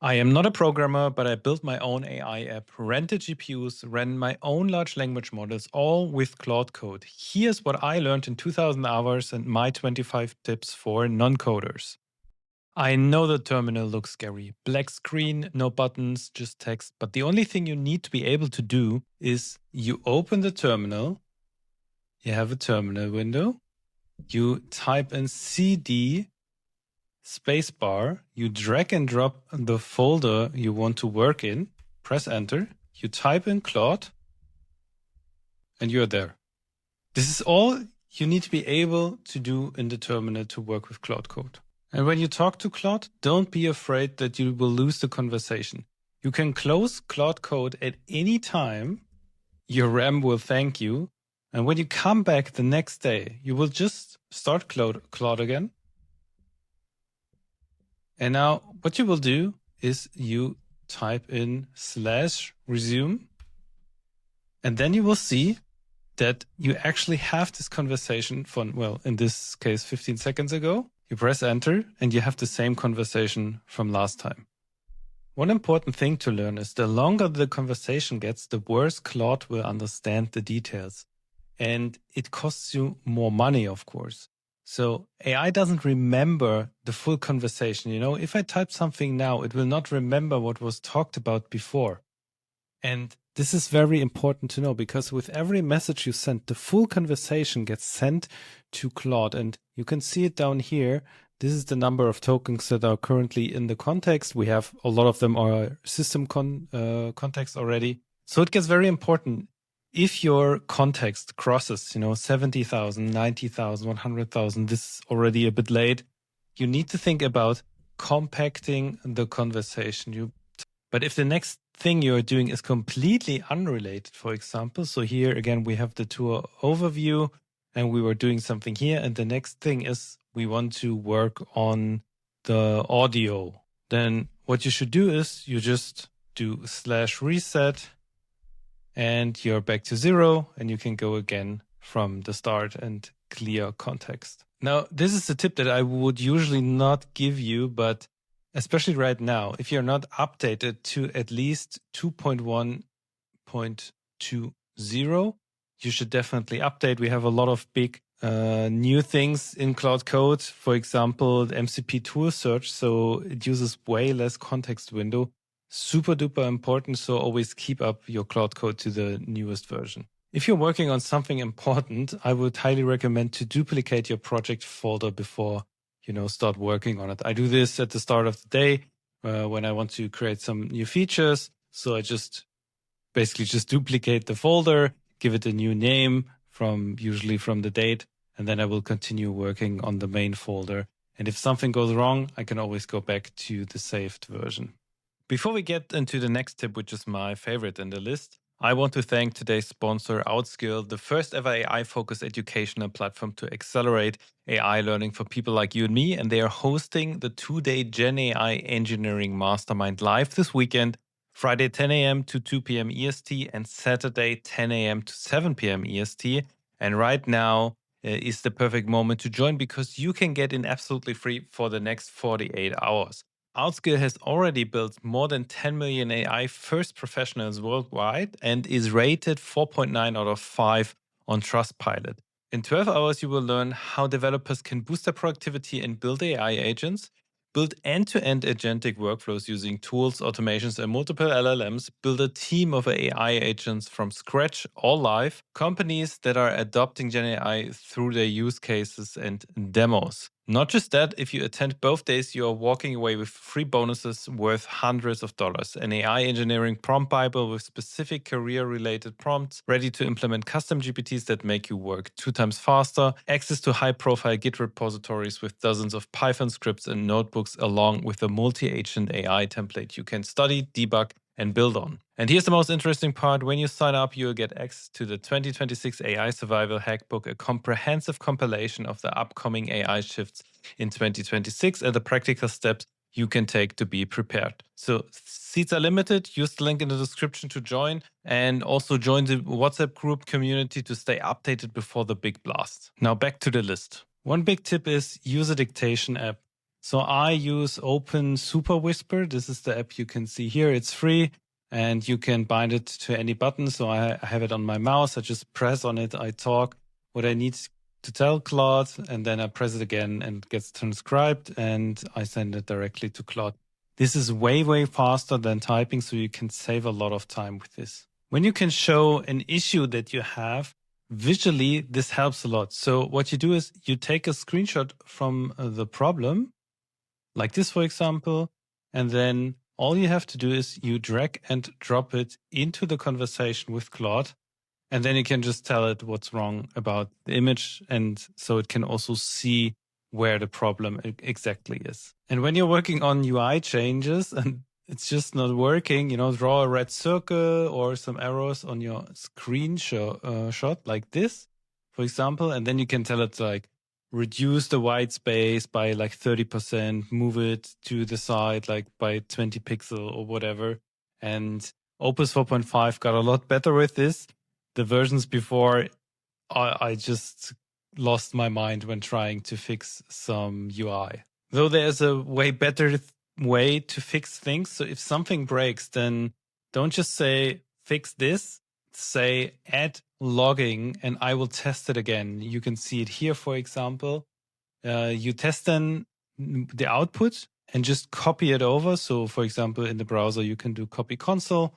I am not a programmer, but I built my own AI app, rented GPUs, ran my own large language models, all with Claude Code. Here's what I learned in 2000 hours and my 25 tips for non-coders. I know the terminal looks scary. Black screen, no buttons, just text. But the only thing you need to be able to do is you open the terminal, you have a terminal window, you type in CD spacebar, you drag and drop the folder you want to work in, press enter, you type in Claude, and you're there. This is all you need to be able to do in the terminal to work with Claude Code. And when you talk to Claude, don't be afraid that you will lose the conversation. You can close Claude Code at any time. Your RAM will thank you. And when you come back the next day, you will just start Claude again. And now what you will do is you type in /resume. And then you will see that you actually have this conversation from, well, in this case, 15 seconds ago. You press enter and you have the same conversation from last time. One important thing to learn is the longer the conversation gets, the worse Claude will understand the details. And it costs you more money, of course. So AI doesn't remember the full conversation. You know, if I type something now, it will not remember what was talked about before. And this is very important to know because with every message you send, the full conversation gets sent to Claude. And you can see it down here. This is the number of tokens that are currently in the context. We have a lot of them are system context already. So it gets very important. If your context crosses, 70,000, 90,000, 100,000, this is already a bit late. You need to think about compacting the conversation. But if the next thing you're doing is completely unrelated, for example, so here again, we have the tour overview and we were doing something here. And the next thing is we want to work on the audio. Then what you should do is you just do /reset. And you're back to 0 and you can go again from the start and clear context. Now, this is a tip that I would usually not give you, but especially right now, if you're not updated to at least 2.1.20, you should definitely update. We have a lot of big new things in Claude Code. For example, the MCP tool search. So it uses way less context window. Super duper important. So always keep up your Claude Code to the newest version. If you're working on something important, I would highly recommend to duplicate your project folder before, start working on it. I do this at the start of the day when I want to create some new features. So I basically just duplicate the folder, give it a new name usually from the date, and then I will continue working on the main folder. And if something goes wrong, I can always go back to the saved version. Before we get into the next tip, which is my favorite in the list, I want to thank today's sponsor, OutSkill, the first ever AI-focused educational platform to accelerate AI learning for people like you and me. And they are hosting the 2-day Gen AI Engineering Mastermind live this weekend, Friday 10 a.m. to 2 p.m. EST and Saturday 10 a.m. to 7 p.m. EST. And right now is the perfect moment to join because you can get in absolutely free for the next 48 hours. OutSkill has already built more than 10 million AI first professionals worldwide and is rated 4.9 out of 5 on Trustpilot. In 12 hours, you will learn how developers can boost their productivity and build AI agents, build end-to-end agentic workflows using tools, automations, and multiple LLMs, build a team of AI agents from scratch or live, companies that are adopting Gen AI through their use cases and demos. Not just that, if you attend both days, you are walking away with free bonuses worth hundreds of dollars, an AI engineering prompt Bible with specific career-related prompts, ready to implement custom GPTs that make you work 2 times faster, access to high-profile Git repositories with dozens of Python scripts and notebooks, along with a multi-agent AI template you can study, debug, and build on. And here's the most interesting part. When you sign up, you'll get access to the 2026 AI Survival Hackbook, a comprehensive compilation of the upcoming AI shifts in 2026 and the practical steps you can take to be prepared. So seats are limited. Use the link in the description to join and also join the WhatsApp group community to stay updated before the big blast. Now back to the list. One big tip is use a Dictation app. So I use OpenSuperWhisper. This is the app you can see here. It's free and you can bind it to any button. So I have it on my mouse. I just press on it. I talk what I need to tell Claude, and then I press it again and it gets transcribed and I send it directly to Claude. This is way, way faster than typing, so you can save a lot of time with this. When you can show an issue that you have visually, this helps a lot. So what you do is you take a screenshot from the problem, like this, for example, and then all you have to do is you drag and drop it into the conversation with Claude. And then you can just tell it what's wrong about the image. And so it can also see where the problem exactly is. And when you're working on UI changes and it's just not working, draw a red circle or some arrows on your screenshot like this, for example. And then you can tell it like, reduce the white space by like 30%, move it to the side like by 20 pixel or whatever. And Opus 4.5 got a lot better with this. The versions before, I just lost my mind when trying to fix some UI. Though there's a way better way to fix things. So if something breaks, then don't just say fix this, say add logging and I will test it again. You can see it here, for example. You test then the output and just copy it over. So for example, in the browser, you can do copy console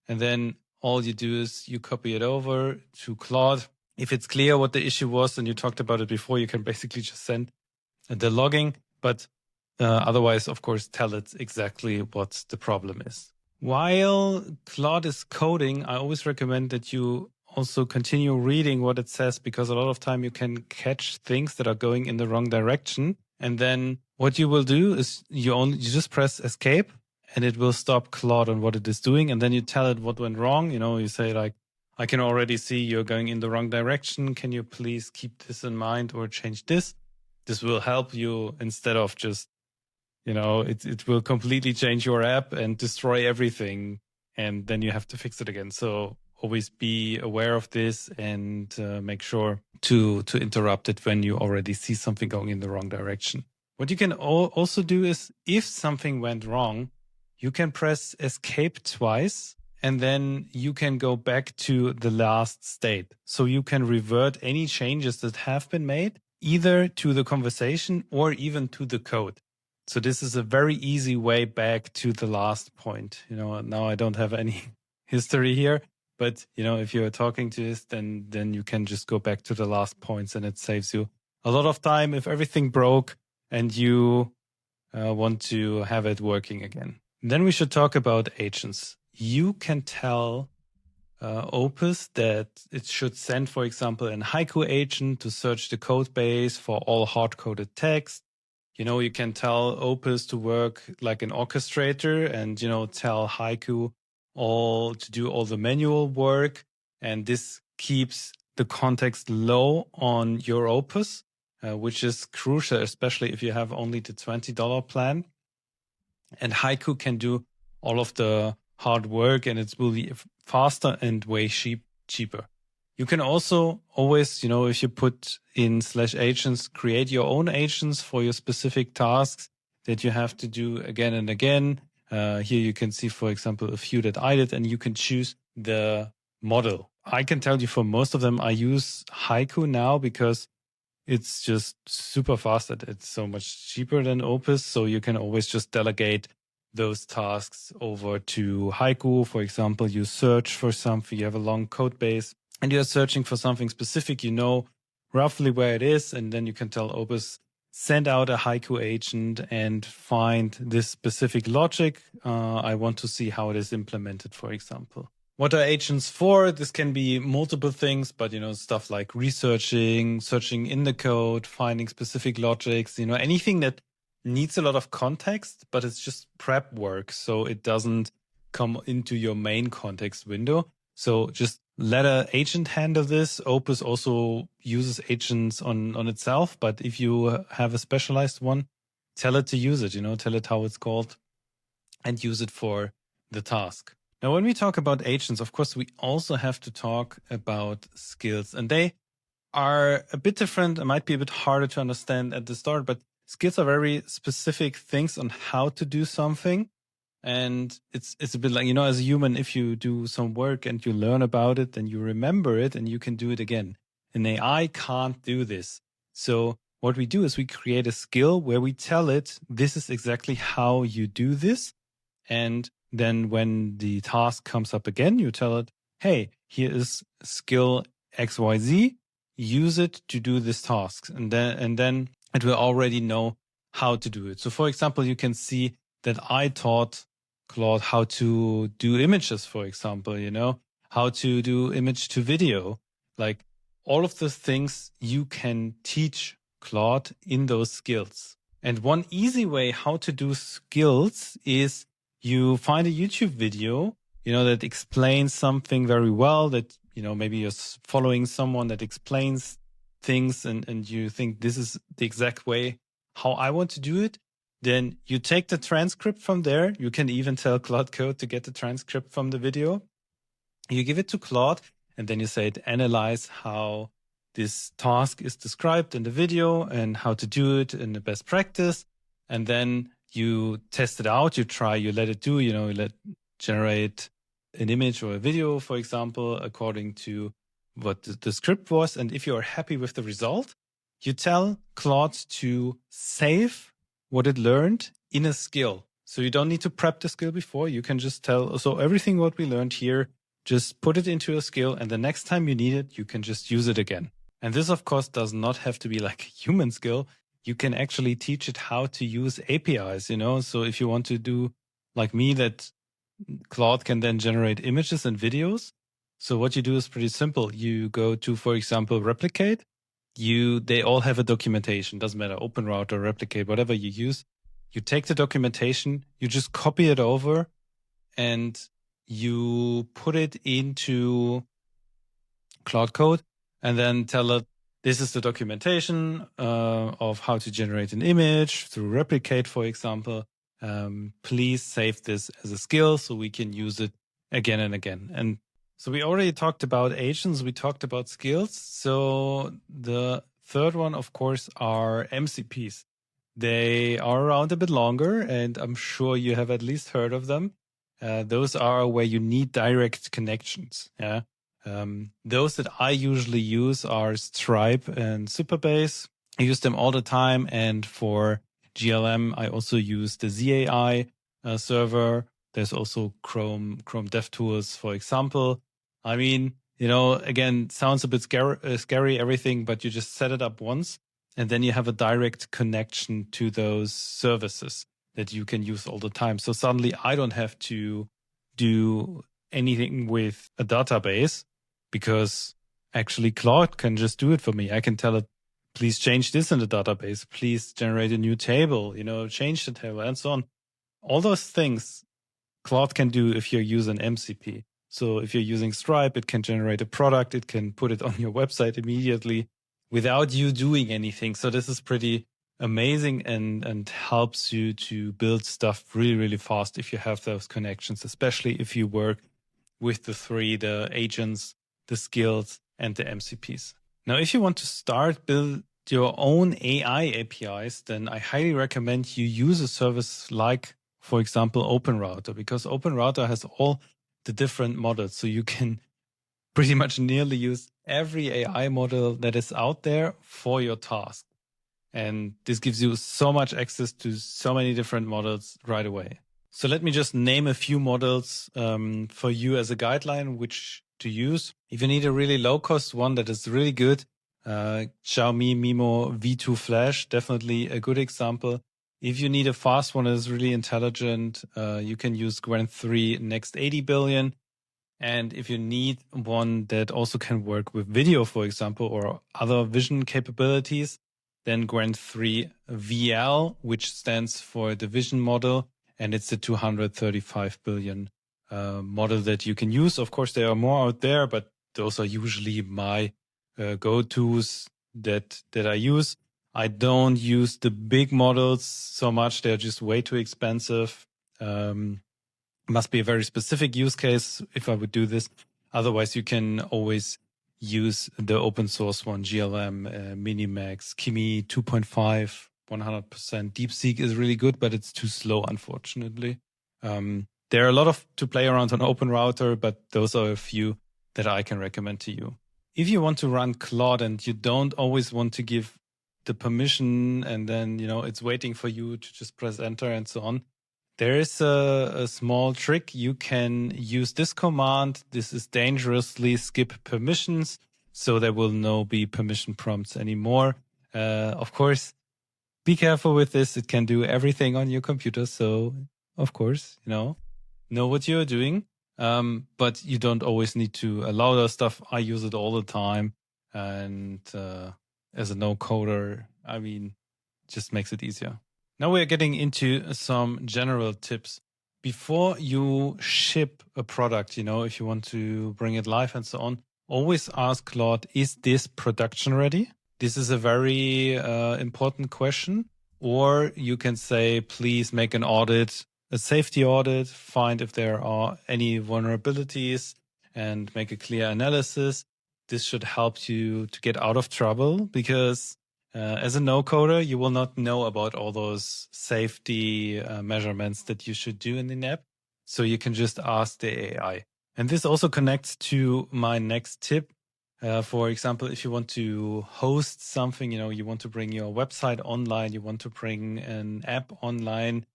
and then all you do is you copy it over to Claude. If it's clear what the issue was and you talked about it before, you can basically just send the logging. But otherwise, of course, tell it exactly what the problem is. While Claude is coding, I always recommend that you also continue reading what it says, because a lot of time you can catch things that are going in the wrong direction. And then what you will do is you just press escape and it will stop Claude on what it is doing. And then you tell it what went wrong. You say like, I can already see you're going in the wrong direction. Can you please keep this in mind or change this? This will help you instead of just, it will completely change your app and destroy everything. And then you have to fix it again. So always be aware of this and make sure to interrupt it when you already see something going in the wrong direction. What you can also do is if something went wrong, you can press escape twice and then you can go back to the last state. So you can revert any changes that have been made either to the conversation or even to the code. So this is a very easy way back to the last point. Now I don't have any history here, but if you're talking to this, then you can just go back to the last points and it saves you a lot of time if everything broke and you want to have it working again. Then we should talk about agents. You can tell Opus that it should send, for example, an Haiku agent to search the code base for all hard-coded text. You can tell Opus to work like an orchestrator and, tell Haiku to do all the manual work. And this keeps the context low on your Opus, which is crucial, especially if you have only the $20 plan. And Haiku can do all of the hard work and it will be faster and way cheaper. You can also always, if you put in /agents, create your own agents for your specific tasks that you have to do again and again. Here you can see, for example, a few that I did, and you can choose the model. I can tell you for most of them, I use Haiku now because it's just super fast. It's so much cheaper than Opus. So you can always just delegate those tasks over to Haiku. For example, you search for something, you have a long code base and you're searching for something specific, roughly where it is. And then you can tell Opus, send out a Haiku agent and find this specific logic. I want to see how it is implemented, for example. What are agents for? This can be multiple things, but, stuff like researching, searching in the code, finding specific logics, anything that needs a lot of context, but it's just prep work. So it doesn't come into your main context window. So just let an agent handle this. Opus also uses agents on itself, but if you have a specialized one, tell it to use it, tell it how it's called and use it for the task. Now, when we talk about agents, of course, we also have to talk about skills, and they are a bit different. It might be a bit harder to understand at the start, but skills are very specific things on how to do something. And it's a bit like, as a human, if you do some work and you learn about it, then you remember it and you can do it again. An AI can't do this. So what we do is we create a skill where we tell it, this is exactly how you do this. And then when the task comes up again, you tell it, hey, here is skill XYZ, use it to do this task. And then it will already know how to do it. So for example, you can see that I taught Claude how to do images, for example, how to do image to video, like all of those things you can teach Claude in those skills. And one easy way how to do skills is you find a YouTube video, that explains something very well, that, maybe you're following someone that explains things and you think this is the exact way how I want to do it. Then you take the transcript from there. You can even tell Claude Code to get the transcript from the video. You give it to Claude and then you say, analyze how this task is described in the video and how to do it in the best practice. And then you test it out, you let it do, you let generate an image or a video, for example, according to what the script was. And if you are happy with the result, you tell Claude to save what it learned in a skill. So you don't need to prep the skill before. You can just tell, so everything what we learned here, just put it into a skill. And the next time you need it, you can just use it again. And this, of course, does not have to be like a human skill. You can actually teach it how to use APIs, So if you want to do like me, that Claude can then generate images and videos. So what you do is pretty simple. You go to, for example, Replicate. They all have a documentation. Doesn't matter, OpenRouter, Replicate, whatever you use. You take the documentation, you just copy it over, and you put it into Claude Code, and then tell it, this is the documentation of how to generate an image through Replicate, for example. Please save this as a skill so we can use it again and again. And so we already talked about agents, we talked about skills. So the third one, of course, are MCPs. They are around a bit longer, and I'm sure you have at least heard of them. Those are where you need direct connections. Yeah. Those that I usually use are Stripe and Supabase. I use them all the time. And for GLM, I also use the ZAI server. There's also Chrome DevTools, for example. I mean, again, sounds a bit scary, everything, but you just set it up once and then you have a direct connection to those services that you can use all the time. So suddenly I don't have to do anything with a database, because actually Claude can just do it for me. I can tell it, please change this in the database, please generate a new table, change the table and so on. All those things Claude can do if you use an MCP. So if you're using Stripe, it can generate a product, it can put it on your website immediately without you doing anything. So this is pretty amazing and helps you to build stuff really, really fast if you have those connections, especially if you work with the three, the agents, the skills, and the MCPs. Now, if you want to start build your own AI APIs, then I highly recommend you use a service like, for example, OpenRouter, because OpenRouter has all the different models. So you can pretty much nearly use every AI model that is out there for your task. And this gives you so much access to so many different models right away. So let me just name a few models for you as a guideline, which to use. If you need a really low-cost one that is really good, Xiaomi Mimo V2 Flash, definitely a good example. If you need a fast one that is really intelligent, you can use Grand 3 Next 80 billion. And if you need one that also can work with video, for example, or other vision capabilities, then Grand 3 VL, which stands for the vision model, and it's the 235 billion model that you can use. Of course, there are more out there, but those are usually my go-tos that I use. I don't use the big models so much. They're just way too expensive. Must be a very specific use case if I would do this. Otherwise, you can always use the open source one, GLM, Minimax, Kimi 2.5, 100%. DeepSeek is really good, but it's too slow, unfortunately. There are a lot of to play around on OpenRouter, but those are a few that I can recommend to you. If you want to run Claude and you don't always want to give the permission and then, it's waiting for you to just press enter and so on, there is a small trick. You can use this command. This is dangerously skip permissions. So there will no be permission prompts anymore. Of course, be careful with this. It can do everything on your computer. So of course, know what you're doing. But you don't always need to allow that stuff. I use it all the time. And as a no-coder, just makes it easier. Now we're getting into some general tips. Before you ship a product, if you want to bring it live and so on, always ask Claude, is this production ready? This is a very important question. Or you can say, please make an audit, a safety audit, find if there are any vulnerabilities and make a clear analysis. This should help you to get out of trouble because as a no-coder, you will not know about all those safety measurements that you should do in the app. So you can just ask the AI. And this also connects to my next tip. For example, if you want to host something, you want to bring your website online, you want to bring an app online,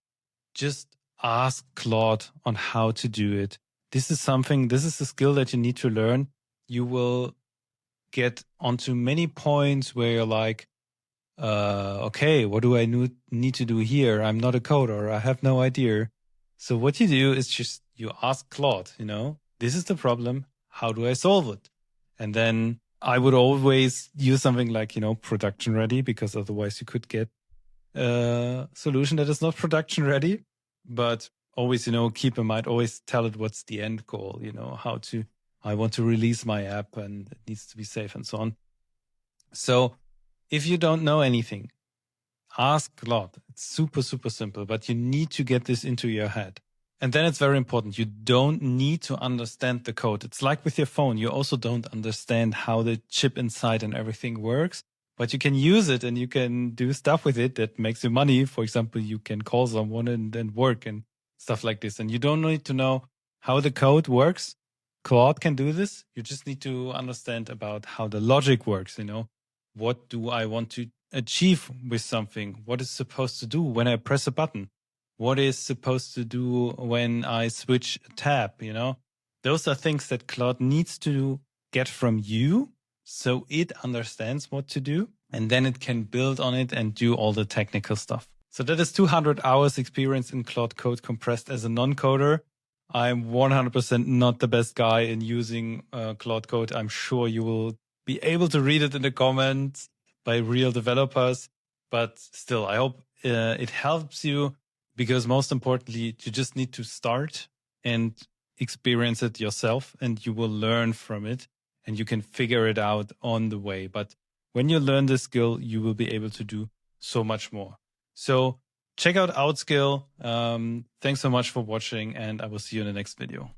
just ask Claude on how to do it. This is a skill that you need to learn. You will get onto many points where you're like, okay, what do I need to do here? I'm not a coder. I have no idea. So what you do is just you ask Claude, this is the problem. How do I solve it? And then I would always use something like, production ready, because otherwise you could get a solution that is not production ready. But always, keep in mind, always tell it what's the end goal, I want to release my app and it needs to be safe and so on. So if you don't know anything, ask Claude. It's super, super simple, but you need to get this into your head. And then it's very important. You don't need to understand the code. It's like with your phone. You also don't understand how the chip inside and everything works, but you can use it and you can do stuff with it that makes you money. For example, you can call someone and work and stuff like this. And you don't need to know how the code works. Claude can do this. You just need to understand about how the logic works. What do I want to achieve with something? What is supposed to do when I press a button? What is supposed to do when I switch a tab? Those are things that Claude needs to get from you so it understands what to do. And then it can build on it and do all the technical stuff. So that is 200 hours experience in Claude Code compressed as a non-coder. I'm 100% not the best guy in using Claude Code. I'm sure you will be able to read it in the comments by real developers. But still, I hope it helps you, because most importantly, you just need to start and experience it yourself and you will learn from it and you can figure it out on the way. But when you learn this skill, you will be able to do so much more. So check out OutSkill. Thanks so much for watching and I will see you in the next video.